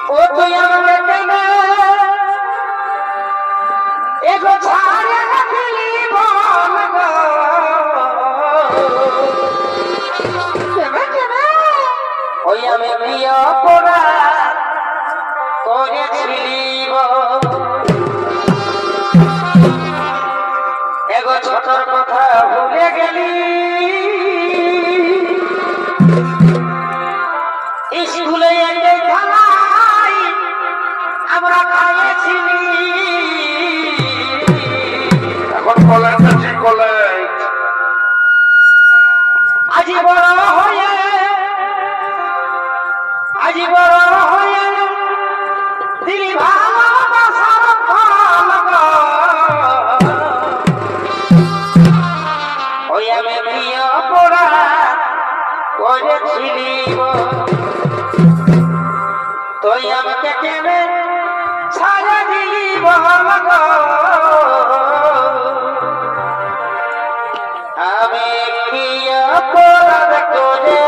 ও তুই আমাকে কেনে এগো ছাড়ে দিলি বল গো কেনে কেনে ওই আমি প্রিয় করা করেছিলি এগো ছোটর কথা ভুলে গেলি স্কুলে খেলাই আমরা খাইয়েছিলি এখন কলেজ আছে কলেজ আজি বড় হয়ে আজি বড় হয়ে দিলি ভালোবাসার ফল গো ওই আমি প্রিয় করা করেছিলি তুই আমাকে কেনে ছাড়া দিলি বল গো আমি প্রিয় করা করে